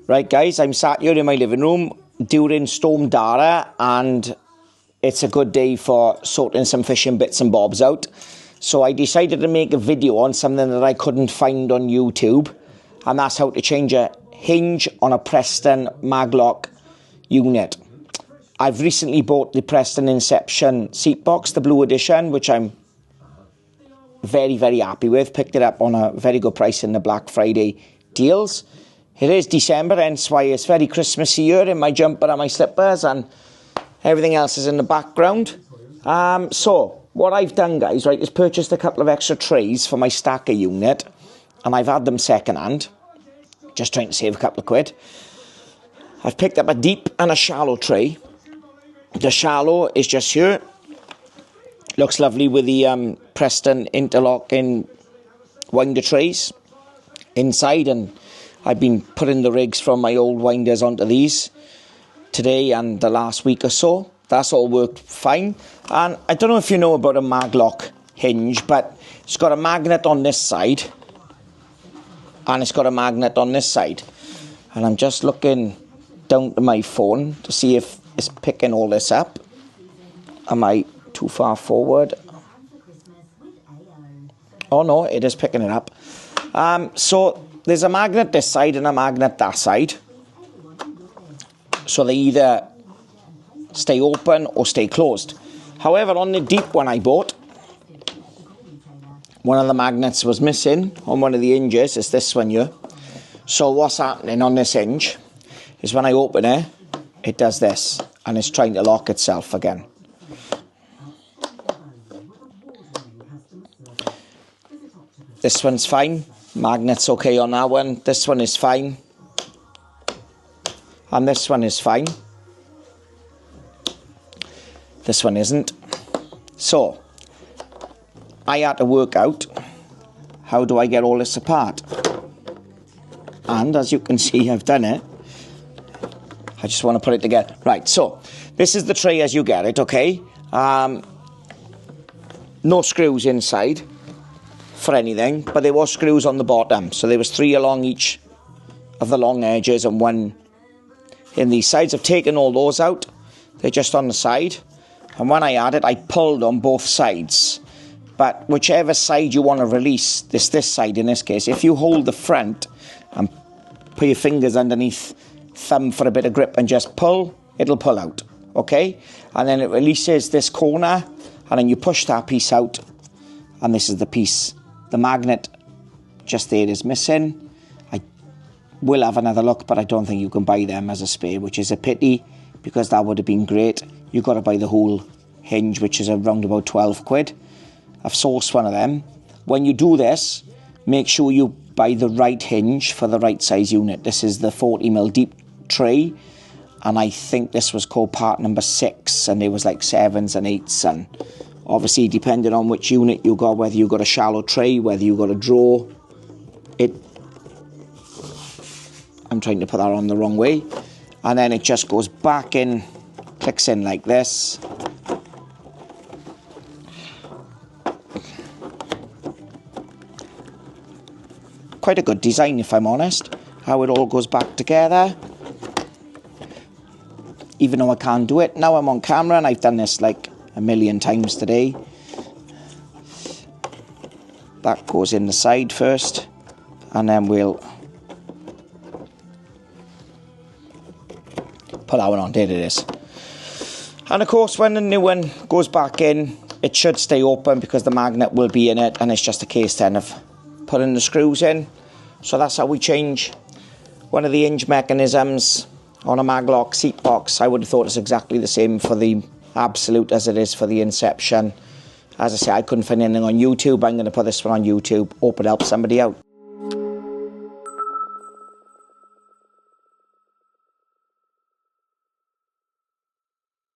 Right guys, I'm sat here in my living room during Storm Dara, and it's a good day for sorting some fishing bits and bobs out. So I decided to make a video on something that I couldn't find on YouTube, and that's how to change a hinge on a Preston Maglock unit. I've recently bought the Preston Inception seat box, the blue edition, which I'm very, very happy with. Picked it up on a very good price in the Black Friday deals. It is December, hence why it's very Christmassy here in my jumper and my slippers, and everything else is in the background. So what I've done, guys, right, is purchased a couple of extra trays for my stacker unit, and I've had them second hand, just trying to save a couple of quid. I've picked up a deep and a shallow tray. The shallow is just here. Looks lovely with the Preston interlocking winder trays inside, and I've been putting the rigs from my old winders onto these today and the last week or so. That's all worked fine. And I don't know if you know about a Maglock hinge, but it's got a magnet on this side and it's got a magnet on this side. And I'm just looking down to my phone to see if it's picking all this up. Am I too far forward? Oh no, it is picking it up. So there's a magnet this side and a magnet that side. So they either stay open or stay closed. However, on the deep one I bought, one of the magnets was missing on one of the hinges. It's this one here. So what's happening on this hinge is when I open it, it does this, and it's trying to lock itself again. This one's fine. Magnet's okay on that one. This one is fine. And this one is fine. This one isn't. So I had to work out, how do I get all this apart? And as you can see, I've done it. I just want to put it together. Right, so this is the tray as you get it, okay? No screws inside for anything, but there was screws on the bottom. So there was 3 along each of the long edges and 1 in these sides. I've taken all those out. They're just on the side. And when I had it, I pulled on both sides. But whichever side you want to release, this side in this case, if you hold the front and put your fingers underneath thumb for a bit of grip and just pull, it'll pull out, okay? And then it releases this corner, and then you push that piece out, and this is the piece. The magnet just there is missing. I will have another look, but I don't think you can buy them as a spare, which is a pity, because that would have been great. You've got to buy the whole hinge, which is around about 12 quid. I've sourced one of them. When you do this, make sure you buy the right hinge for the right size unit. This is the 40mm deep tray, and I think this was called part number 6, and there was like 7s and 8s, and obviously depending on which unit you got, whether you got a shallow tray, whether you got a draw, I'm trying to put that on the wrong way, and then it just goes back in, clicks in like this. Quite a good design, if I'm honest, how it all goes back together. Even though I can't do it, now I'm on camera, and I've done this like a million times today. That goes in the side first, and then we'll put that one on. There it is. And of course, when the new one goes back in, it should stay open because the magnet will be in it, and it's just a case then of putting the screws in. So that's how we change one of the hinge mechanisms on a Maglock seat box. I would have thought it's exactly the same for the Absolute as it is for the Inception. As I say, I couldn't find anything on YouTube. I'm going to put this one on YouTube. Hope it helps somebody out.